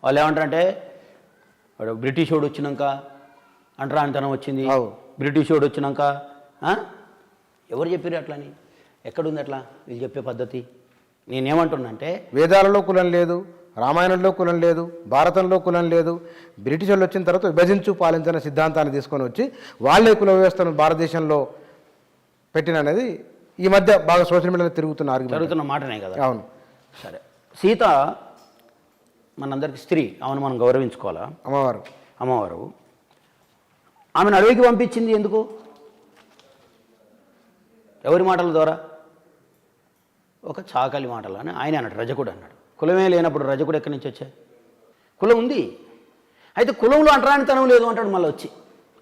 వాళ్ళు ఏమంటారంటే వాడు బ్రిటిష్ వాడు వచ్చినాక అంటరానితనం వచ్చింది, బ్రిటిష్ వాడు వచ్చినాక ఎవరు చెప్పారు అట్లని? ఎక్కడుంది అట్లా వీళ్ళు చెప్పే పద్ధతి? నేనేమంటున్నానంటే వేదాలలో కులం లేదు, రామాయణంలో కులం లేదు, భారతంలో కులం లేదు. బ్రిటిష్ వాళ్ళు వచ్చిన తర్వాత విభజించు పాలించిన సిద్ధాంతాన్ని తీసుకొని వచ్చి వాళ్ళే కుల వ్యవస్థను భారతదేశంలో పెట్టిన అనేది ఈ మధ్య బాగా సోషల్ మీడియాలో తిరుగుతున్న మాటనే కదా. అవును, సరే, సీత మనందరికి స్త్రీ, ఆమెను మనం గౌరవించుకోవాలా? అమ్మవారు ఆమెను అడవికి పంపించింది ఎందుకు? ఎవరి మాటల ద్వారా? ఒక చాకలి మాటలు అని ఆయన అన్నాడు, రజకుడు అన్నాడు. కులమే లేనప్పుడు రజకుడు ఎక్కడి నుంచి వచ్చాయి? కులం ఉంది, అయితే కులంలో అంటరానితనం లేదు అంటాడు మళ్ళీ వచ్చి.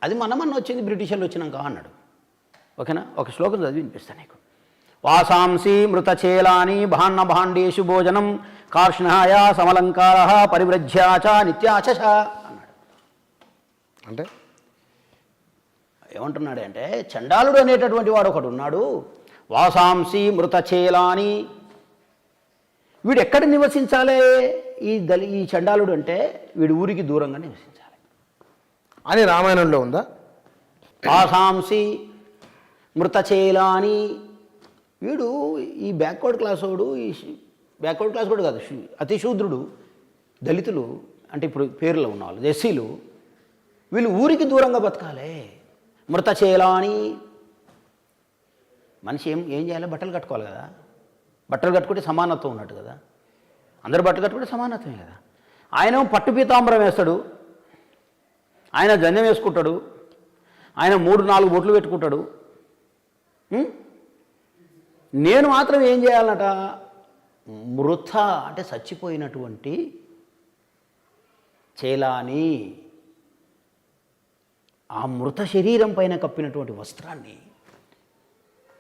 అది మన వచ్చింది బ్రిటిష్ వాళ్ళు వచ్చినాక అన్నాడు. ఓకేనా? ఒక శ్లోకం చదివి వినిపిస్తాను నీకు. వాసాంసి మృతచేలాని భాన్న భాండేషు భోజనం కార్ష్ణాయ సమలంకార పరివ్రజ్యాచ నిత్యాచ అన్నాడు. అంటే ఏమంటున్నాడు అంటే, చండాలుడు అనేటటువంటి వాడు ఒకడు ఉన్నాడు. వాసాంసి మృతచేలాని, వీడు ఎక్కడ నివసించాలి? ఈ చండాలుడు అంటే వీడి ఊరికి దూరంగా నివసించాలి అని రామాయణంలో ఉందా? వాసాంసి మృతచేలాని, వీడు ఈ బ్యాక్వర్డ్ క్లాస్ వాడు, ఈ బ్యాక్వర్డ్ క్లాస్ కూడా కాదు, అతిశూద్రుడు, దళితులు అంటే ఇప్పుడు పేర్లో ఉన్నవాళ్ళు, ఎస్సీలు, వీళ్ళు ఊరికి దూరంగా బతకాలి. మృతచేలాని, మనిషి ఏం చేయాలి? బట్టలు కట్టుకోవాలి కదా. బట్టలు కట్టుకుంటే సమానత్వం ఉన్నట్టు కదా. అందరు బట్టలు కట్టుకుంటే సమానత్వమే కదా. ఆయన పట్టు పీతాంబరం వేస్తాడు, ఆయన జంజం వేసుకుంటాడు, ఆయన 3-4 బొట్లు పెట్టుకుంటాడు. నేను మాత్రం ఏం చేయాలన్నట? మృత అంటే చచ్చిపోయినటువంటి చేలాని, ఆ మృత శరీరం పైన కప్పినటువంటి వస్త్రాన్ని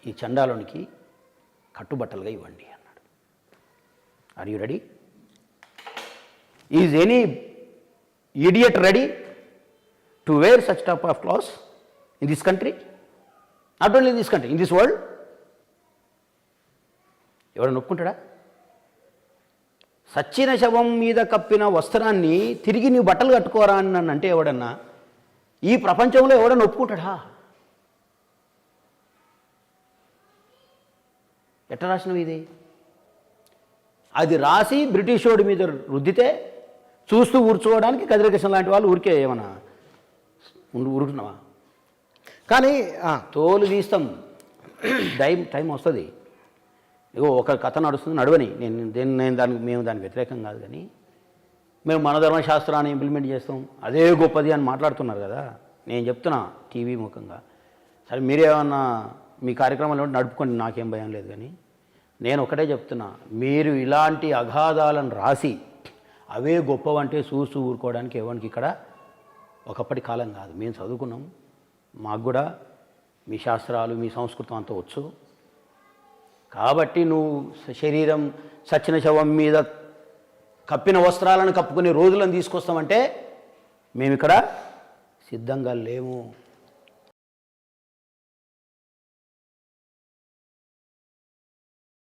ఈ చండాలునికి కట్టుబట్టలుగా ఇవ్వండి అన్నాడు. Are you ready? Is any idiot ready to wear such type of clothes in this country? Not only in this country, in this world. ఎవరైనా ఒప్పుకుంటాడా? సచ్చిన శవం మీద కప్పిన వస్త్రాన్ని తిరిగి నీవు బట్టలు కట్టుకోరా అని నన్ను అంటే ఎవడన్నా ఈ ప్రపంచంలో ఎవడన్నా ఒప్పుకుంటాడా? ఎట్లా రాసినవి ఇది? అది రాసి బ్రిటిష్ వాడి మీద రుద్దితే చూస్తూ ఊర్చుకోవడానికి కదిరికృష్ణ లాంటి వాళ్ళు ఊరికే ఏమన్నా ఊరుకున్నావా? కానీ తోలు తీస్తాం, టైం వస్తుంది. ఇగో ఒక కథ నడుస్తుంది, నడవని. మేము దానికి వ్యతిరేకం కాదు, కానీ మేము మన ధర్మశాస్త్రాన్ని ఇంప్లిమెంట్ చేస్తాం, అదే గొప్పది అని మాట్లాడుతున్నారు కదా. నేను చెప్తున్నా టీవీ ముఖంగా, సరే మీరేమన్నా మీ కార్యక్రమాలు నడుపుకోండి, నాకేం భయం లేదు. కానీ నేను ఒకటే చెప్తున్నా, మీరు ఇలాంటి అగాధాలను రాసి అవే గొప్పవంటే చూస్తూ ఊరుకోవడానికి ఎవరికి ఇక్కడ ఒకప్పటి కాలం కాదు. మేము చదువుకున్నాం, మాకు కూడా మీ శాస్త్రాలు మీ సంస్కృతం అంతా వచ్చు. కాబట్టి నువ్వు శరీరం సచ్చిన శవం మీద కప్పిన వస్త్రాలను కప్పుకునే రోజులను తీసుకొస్తామంటే మేము ఇక్కడ సిద్ధంగా లేము.